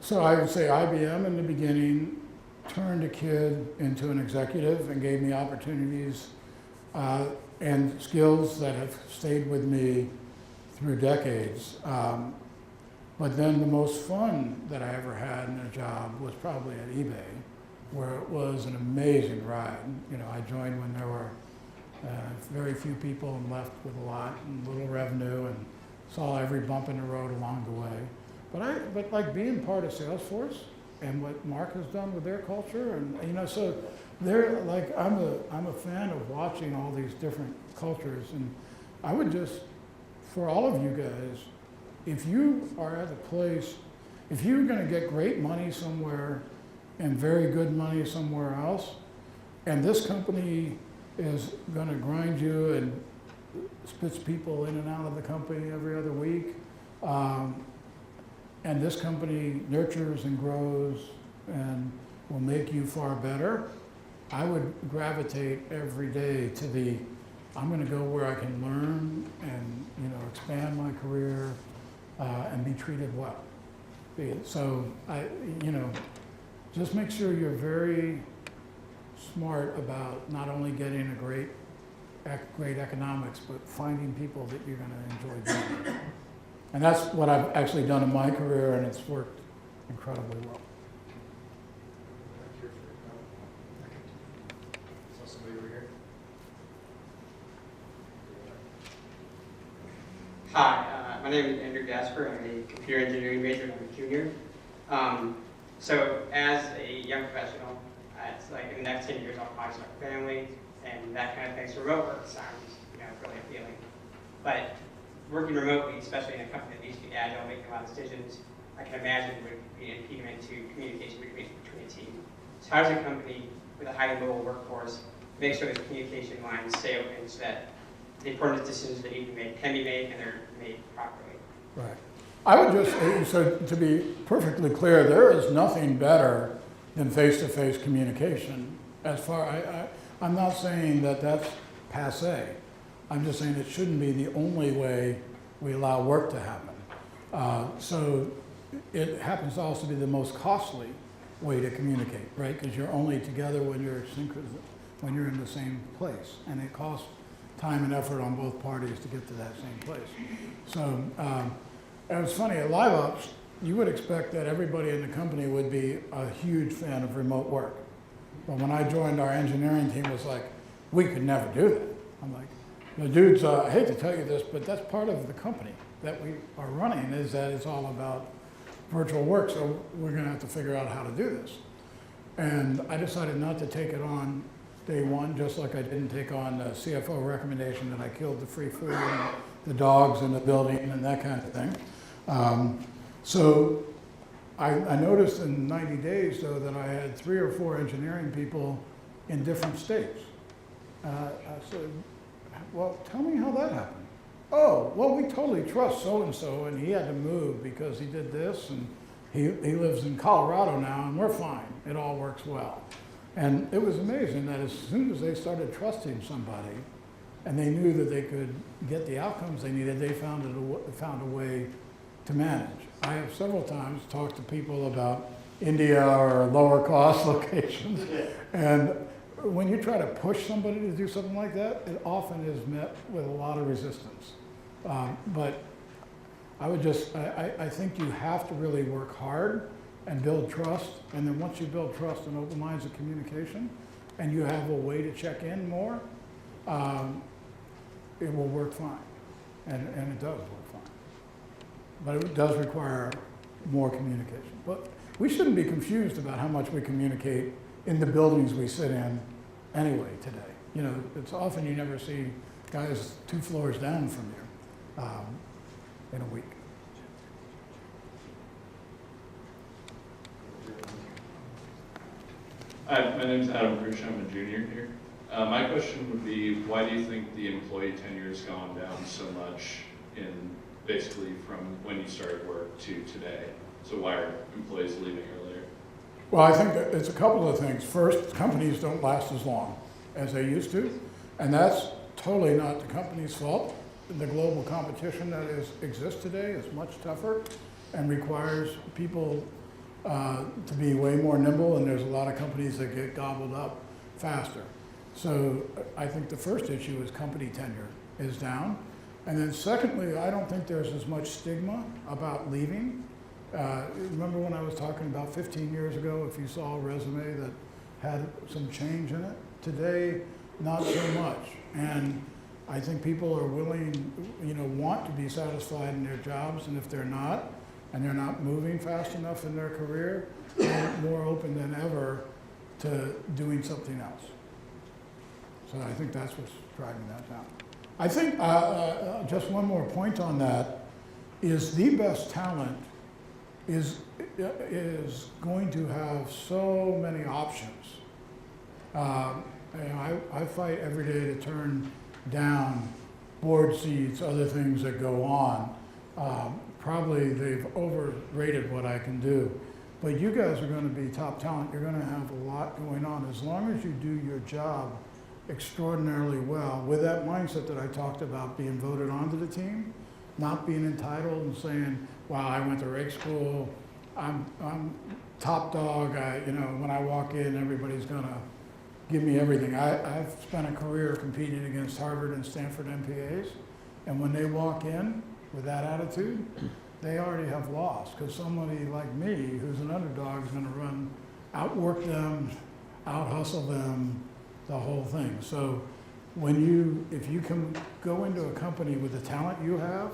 IBM in the beginning turned a kid into an executive and gave me opportunities and skills that have stayed with me through decades. But then the most fun that I ever had in a job was probably at eBay, where it was an amazing ride. I joined when there were very few people and left with a lot and little revenue, and saw every bump in the road along the way. But like being part of Salesforce and what Mark has done with their culture, and so they're like, I'm a fan of watching all these different cultures, and I would just, for all of you guys, if you are at a place, if you're going to get great money somewhere and very good money somewhere else, and this company is going to grind you and spits people in and out of the company every other week, and this company nurtures and grows and will make you far better, I would gravitate every day to I'm going to go where I can learn and expand my career and be treated well. So just make sure you're very smart about not only getting a great economics, but finding people that you're going to enjoy doing it. And that's what I've actually done in my career, and it's worked incredibly well. Hi, my name is Andrew Gasper. I'm a computer engineering major and I'm a junior. So as a young professional, it's like in the next 10 years I'll probably start a family and that kind of thing. So remote work sounds, really appealing. But working remotely, especially in a company that needs to be agile, making a lot of decisions, I can imagine would be an impediment to communication between a team. So how does a company with a highly mobile workforce make sure that communication lines stay open so that the important decisions that need to be made can be made and they're made properly? Right. I would just, so to be perfectly clear, there is nothing better than face-to-face communication. As far, I'm not saying that that's passé. I'm just saying it shouldn't be the only way we allow work to happen. So it happens to also be the most costly way to communicate, right? Because you're only together when you're in the same place, and it costs time and effort on both parties to get to that same place. So it was funny, at Live Ops, you would expect that everybody in the company would be a huge fan of remote work. But when I joined our engineering team, it was like, we could never do that. I'm like, the dudes, I hate to tell you this, but that's part of the company that we are running, is that it's all about virtual work, so we're gonna have to figure out how to do this. And I decided not to take it on day one, just like I didn't take on the CFO recommendation that I killed the free food and the dogs in the building and that kind of thing. So I noticed in 90 days, though, that I had 3 or 4 engineering people in different states. I said, well, tell me how that happened. Oh, well, we totally trust so-and-so, and he had to move because he did this, and he lives in Colorado now, and we're fine. It all works well. And it was amazing that as soon as they started trusting somebody, and they knew that they could get the outcomes they needed, they found a way to manage. I have several times talked to people about India or lower cost locations, and when you try to push somebody to do something like that, it often is met with a lot of resistance. But I would just, I think you have to really work hard and build trust, and then once you build trust and open lines of communication, and you have a way to check in more, it will work fine, and it does work fine. But it does require more communication. But we shouldn't be confused about how much we communicate in the buildings we sit in anyway today. It's often you never see guys 2 floors down from you in a week. Hi, my name is Adam Krish. I'm a junior here. My question would be, why do you think the employee tenure has gone down so much in basically from when you started work to today? So why are employees leaving earlier? Well, I think that it's a couple of things. First, companies don't last as long as they used to, and that's totally not the company's fault. The global competition that exists today is much tougher and requires people to be way more nimble, and there's a lot of companies that get gobbled up faster. So I think the first issue is company tenure is down. And then secondly, I don't think there's as much stigma about leaving. Remember when I was talking about 15 years ago, if you saw a resume that had some change in it? Today, not so much. And I think people are willing, want to be satisfied in their jobs, and if they're not, and they're not moving fast enough in their career, they're more open than ever to doing something else. So I think that's what's driving that down. I think just one more point on that is the best talent is going to have so many options. I fight every day to turn down board seats, other things that go on. Probably they've overrated what I can do. But you guys are going to be top talent. You're going to have a lot going on as long as you do your job extraordinarily well with that mindset that I talked about, being voted onto the team, not being entitled and saying, wow, I went to rake school, I'm top dog. When I walk in, everybody's gonna give me everything. I've spent a career competing against Harvard and Stanford MPAs, and when they walk in with that attitude, they already have lost, because somebody like me, who's an underdog, is gonna outwork them, out-hustle them, the whole thing. So if you can go into a company with the talent you have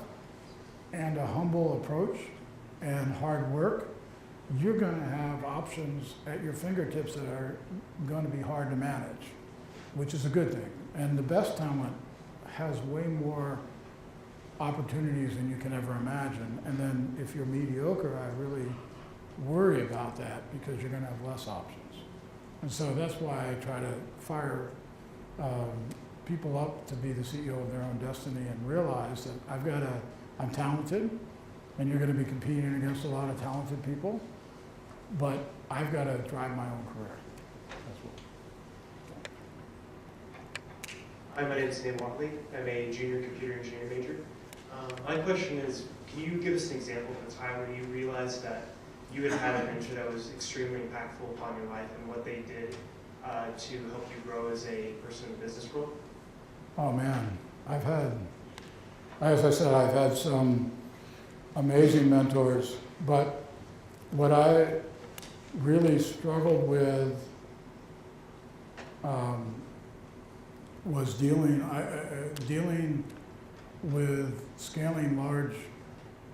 and a humble approach and hard work, you're gonna have options at your fingertips that are gonna be hard to manage, which is a good thing. And the best talent has way more opportunities than you can ever imagine. And then if you're mediocre, I really worry about that, because you're gonna have less options. And so that's why I try to fire people up to be the CEO of their own destiny, and realize that I'm talented, and you're gonna be competing against a lot of talented people, but I've gotta drive my own career. That's what. Hi, my name is Nate Watley. I'm a junior computer engineering major. My question is, can you give us an example of a time when you realized that you had a mentor that was extremely impactful upon your life, and what they did to help you grow as a person in the business world? Oh man, as I said, I've had some amazing mentors, but what I really struggled with was dealing with scaling large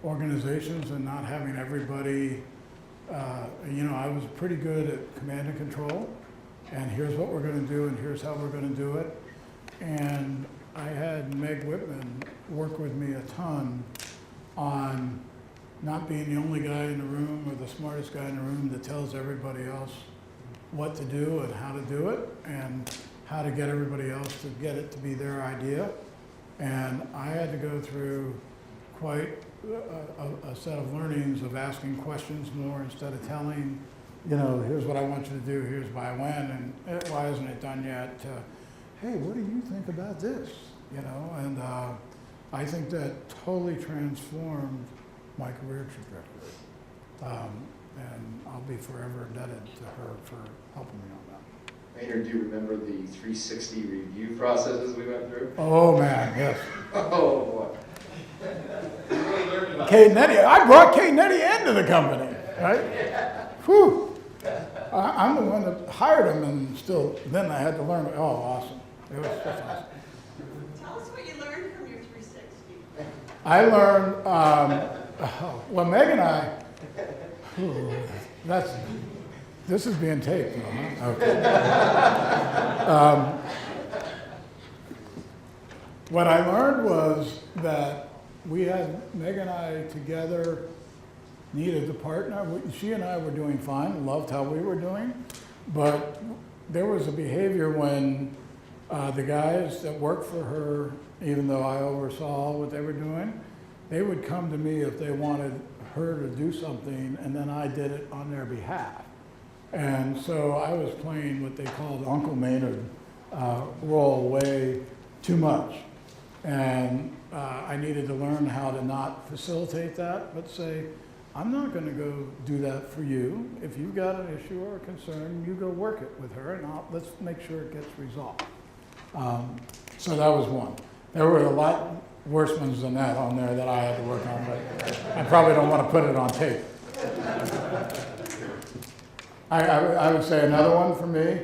organizations and not having everybody, I was pretty good at command and control, and here's what we're gonna do, and here's how we're gonna do it. And I had Meg Whitman work with me a ton on not being the only guy in the room or the smartest guy in the room that tells everybody else what to do and how to do it, and how to get everybody else to get it to be their idea. And I had to go through quite a set of learnings of asking questions more, instead of telling, here's what I want you to do, here's by when, and why isn't it done yet? Hey, what do you think about this? And I think that totally transformed my career trajectory. And I'll be forever indebted to her for helping me on that. Maynard, do you remember the 360 review processes we went through? Oh man, yes. Oh boy. Kay Nettie, I brought Kay Nettie into the company, right? Whew. I'm the one that hired him, and then I had to learn. Oh, awesome. It was just awesome. Tell us what you learned from your 360. I learned, well, Meg and I, this is being taped, huh? Okay. What I learned was that Meg and I together needed to partner. She and I were doing fine, loved how we were doing, but there was a behavior when the guys that worked for her, even though I oversaw what they were doing, they would come to me if they wanted her to do something, and then I did it on their behalf. And so I was playing what they called Uncle Maynard role way too much. And I needed to learn how to not facilitate that, but say, I'm not going to go do that for you. If you've got an issue or a concern, you go work it with her, and let's make sure it gets resolved. So that was one. There were a lot worse ones than that on there that I had to work on, but I probably don't want to put it on tape. I would say another one for me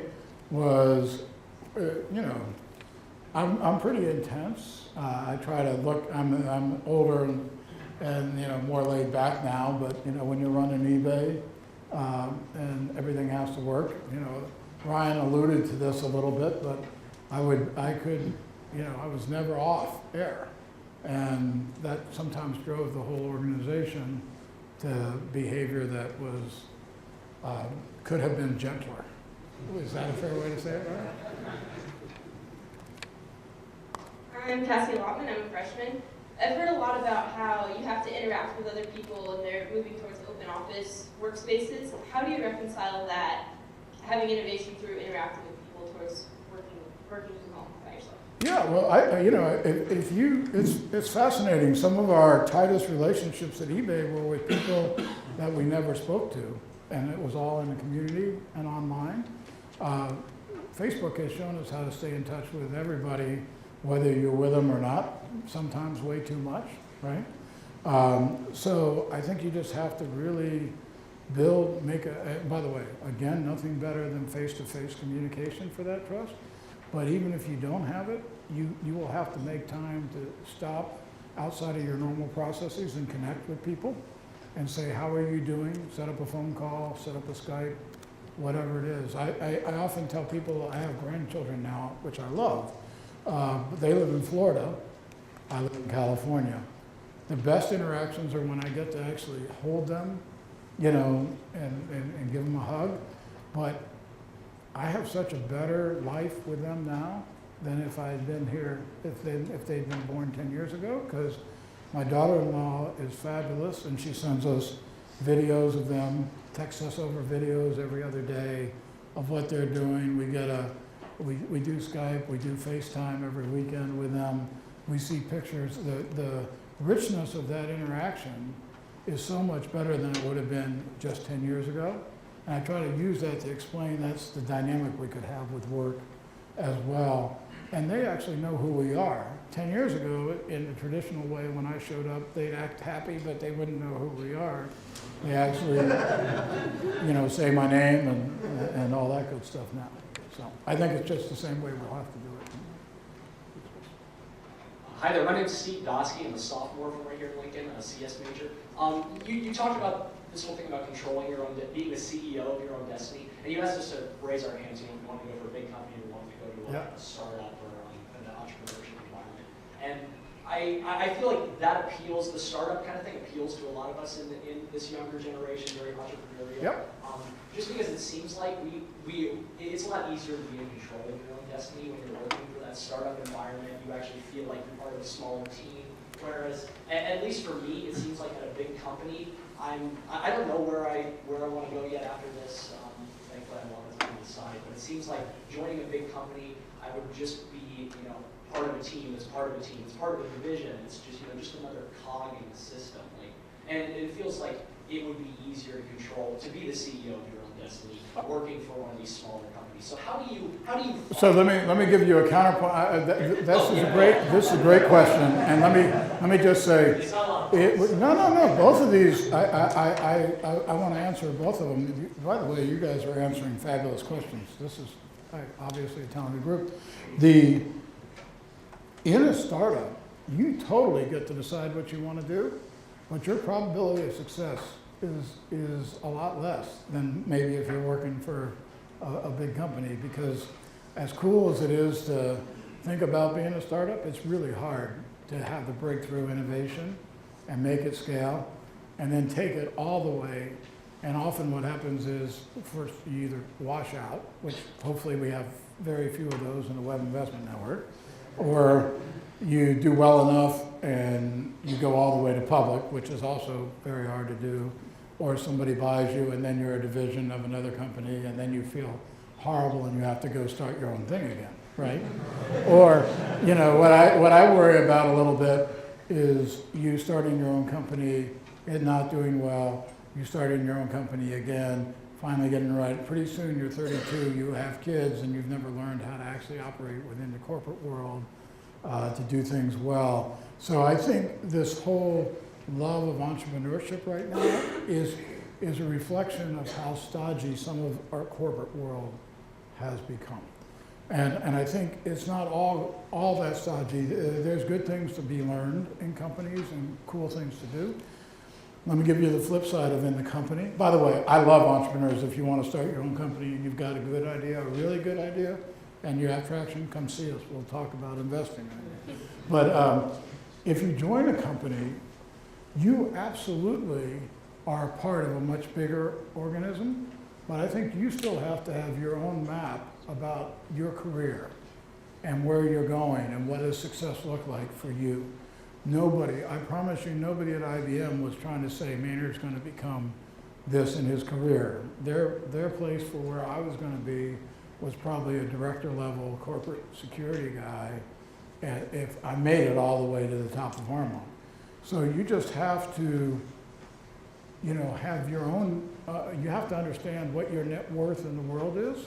was, I'm pretty intense. I try to look, I'm older and more laid back now, but when you're running eBay and everything has to work, Ryan alluded to this a little bit, but I was never off air. And that sometimes drove the whole organization to behavior that was, could have been gentler. Is that a fair way to say it, right? I'm Cassie Lottman, I'm a freshman. I've heard a lot about how you have to interact with other people and they're moving towards open office workspaces. How do you reconcile that, having innovation through interacting with people towards working from home by yourself? Yeah, well, it's fascinating. Some of our tightest relationships at eBay were with people that we never spoke to. and it was all in the community and online. Facebook has shown us how to stay in touch with everybody, whether you're with them or not, sometimes way too much, right? So I think you just have to really build, by the way, again, nothing better than face-to-face communication for that trust. But even if you don't have it, you will have to make time to stop outside of your normal processes and connect with people and say, how are you doing? Set up a phone call, set up a Skype, whatever it is. I often tell people I have grandchildren now, which I love, but they live in Florida. I live in California. The best interactions are when I get to actually hold them, you know, and give them a hug. But I have such a better life with them now than if I had been here, if they'd been born 10 years ago, because my daughter-in-law is fabulous, and she sends us videos of them, texts us over videos every other day of what they're doing. We do Skype, we do FaceTime every weekend with them. We see pictures. The richness of that interaction is so much better than it would have been just 10 years ago. And I try to use that to explain that's the dynamic we could have with work as well. And they actually know who we are. 10 years ago, in the traditional way, when I showed up, they'd act happy, but they wouldn't know who we are. They actually, you know, say my name and all that good stuff now. So I think it's just the same way we'll have to do it. Hi there, my name is Steve Dosky. I'm a sophomore from right here in Lincoln, a CS major. You talked about this whole thing about controlling your own, being the CEO of your own destiny, and you asked us to raise our hands, you know, if we want to go for a big company or want to go to a startup or an entrepreneurship environment. And I feel like that appeals, the startup kind of thing appeals to a lot of us in this younger generation, very entrepreneurial. Yep. Just because it seems like it's a lot easier to be in control of your own destiny when you're working for that startup environment. You actually feel like you're part of a smaller team. Whereas, at least for me, it seems like at a big company, I don't know where I want to go yet after this. Thankfully, I want to decide. But it seems like joining a big company, I would just be, you know, part of a team. That's part of a team. It's part of a division. It's just, you know, just another cog in the system. And it feels like it would be easier to control, to be the CEO of your own destiny, working for one of these smaller companies. So how do you? So let me give you a counterpoint. This is a great question, and let me just say, no. Both of these, I want to answer both of them. By the way, you guys are answering fabulous questions. This is obviously a talented group. In a startup, you totally get to decide what you want to do, but your probability of success is a lot less than maybe if you're working for a big company, because as cool as it is to think about being a startup, it's really hard to have the breakthrough innovation and make it scale and then take it all the way. And often what happens is first you either wash out, which hopefully we have very few of those in the Webb Investment Network, or you do well enough and you go all the way to public, which is also very hard to do, or somebody buys you and then you're a division of another company and then you feel horrible and you have to go start your own thing again, right? Or, you know, what I worry about a little bit is you starting your own company and not doing well, you starting your own company again, finally getting it right. Pretty soon you're 32, you have kids, and you've never learned how to actually operate within the corporate world to do things well. So I think this whole love of entrepreneurship right now is a reflection of how stodgy some of our corporate world has become. And I think it's not all that stodgy. There's good things to be learned in companies and cool things to do. Let me give you the flip side of in the company. By the way, I love entrepreneurs. If you want to start your own company and you've got a good idea, a really good idea, and you have traction, come see us. We'll talk about investing. But if you join a company, you absolutely are part of a much bigger organism, but I think you still have to have your own map about your career and where you're going and what does success look like for you. Nobody, I promise you, nobody at IBM was trying to say Maynard's going to become this in his career. Their place for where I was going to be was probably a director level corporate security guy if I made it all the way to the top of Harmon. So you just have to have your own, you have to understand what your net worth in the world is.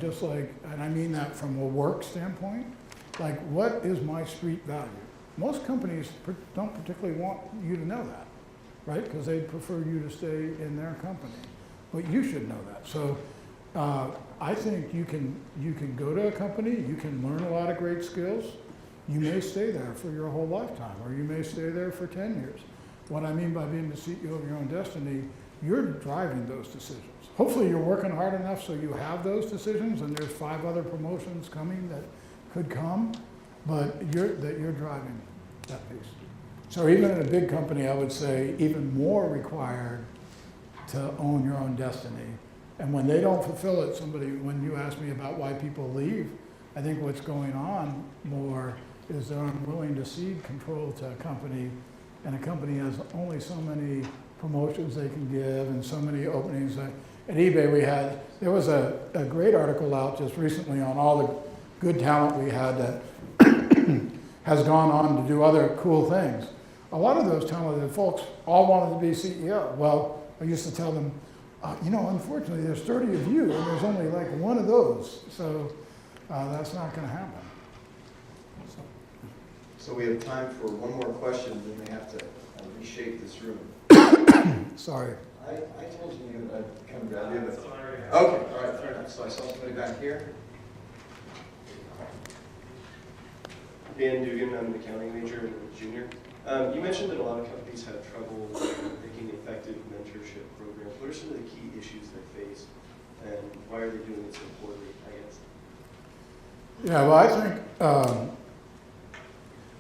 Just like, and I mean that from a work standpoint, like what is my street value? Most companies don't particularly want you to know that, right? Because they prefer you to stay in their company, but you should know that. So I think you can go to a company, you can learn a lot of great skills. You may stay there for your whole lifetime, or you may stay there for 10 years. What I mean by being the CEO of your own destiny, you're driving those decisions. Hopefully you're working hard enough so you have those decisions, and there's 5 other promotions coming that could come, but you're driving that piece. So even in a big company, I would say even more required to own your own destiny. And when they don't fulfill it, when you ask me about why people leave, I think what's going on more is they're unwilling to cede control to a company, and a company has only so many promotions they can give and so many openings. At eBay there was a great article out just recently on all the good talent we had that has gone on to do other cool things. A lot of those talented folks all wanted to be CEO. Well, I used to tell them, unfortunately there's 30 of you and there's only like one of those. So that's not going to happen. So we have time for one more question, then we have to reshape this room. Sorry. I told you I'd come grab you, but okay, all right, fair enough. So I saw somebody back here. Dan Dugan, I'm an accounting major and a junior. You mentioned that a lot of companies have trouble making effective mentorship programs. What are some of the key issues they face, and why are they doing it so poorly, I guess? Yeah, well, I think,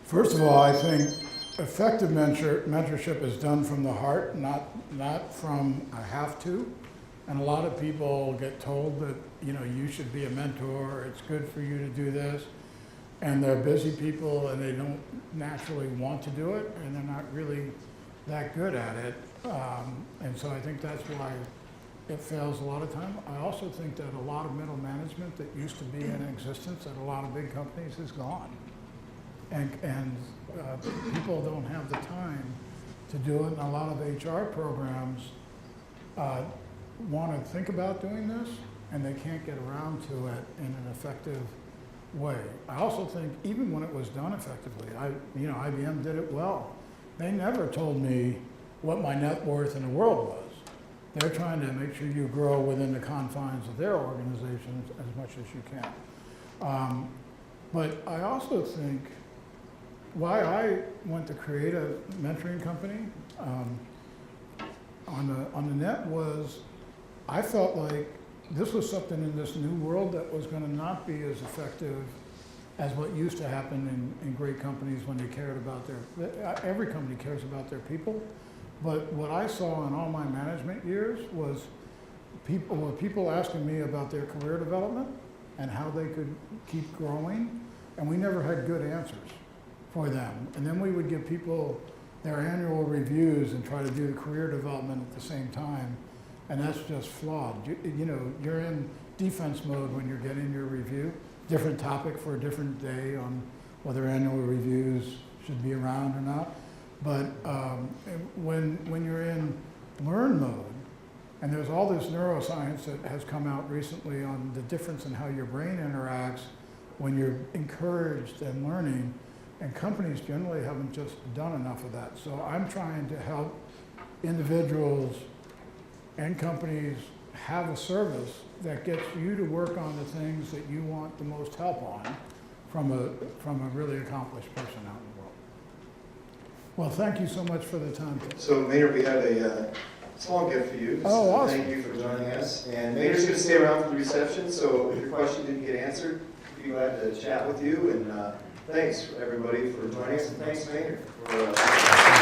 first of all, I think effective mentorship is done from the heart, not from a have to. And a lot of people get told that, you should be a mentor, it's good for you to do this. And they're busy people and they don't naturally want to do it, and they're not really that good at it. And so I think that's why it fails a lot of time. I also think that a lot of middle management that used to be in existence at a lot of big companies is gone. And people don't have the time to do it. And a lot of HR programs want to think about doing this, and they can't get around to it in an effective way. I also think even when it was done effectively, IBM did it well. They never told me what my net worth in the world was. They're trying to make sure you grow within the confines of their organizations as much as you can. But I also think why I went to create a mentoring company on the net was I felt like this was something in this new world that was going to not be as effective as what used to happen in great companies when they cared about every company cares about their people. But what I saw in all my management years was people asking me about their career development and how they could keep growing, and we never had good answers for them. And then we would give people their annual reviews and try to do the career development at the same time. And that's just flawed. You're in defense mode when you're getting your review. Different topic for a different day on whether annual reviews should be around or not. But when you're in learn mode, and there's all this neuroscience that has come out recently on the difference in how your brain interacts when you're encouraged and learning, and companies generally haven't just done enough of that. So I'm trying to help individuals and companies have a service that gets you to work on the things that you want the most help on from a really accomplished person out in the world. Well, thank you so much for the time. So Maynard, we have a small gift for you. Oh, awesome. Thank you for joining us. And Maynard's going to stay around for the reception, so if your question didn't get answered, we'd be glad to chat with you. And thanks everybody for joining us, and thanks Maynard for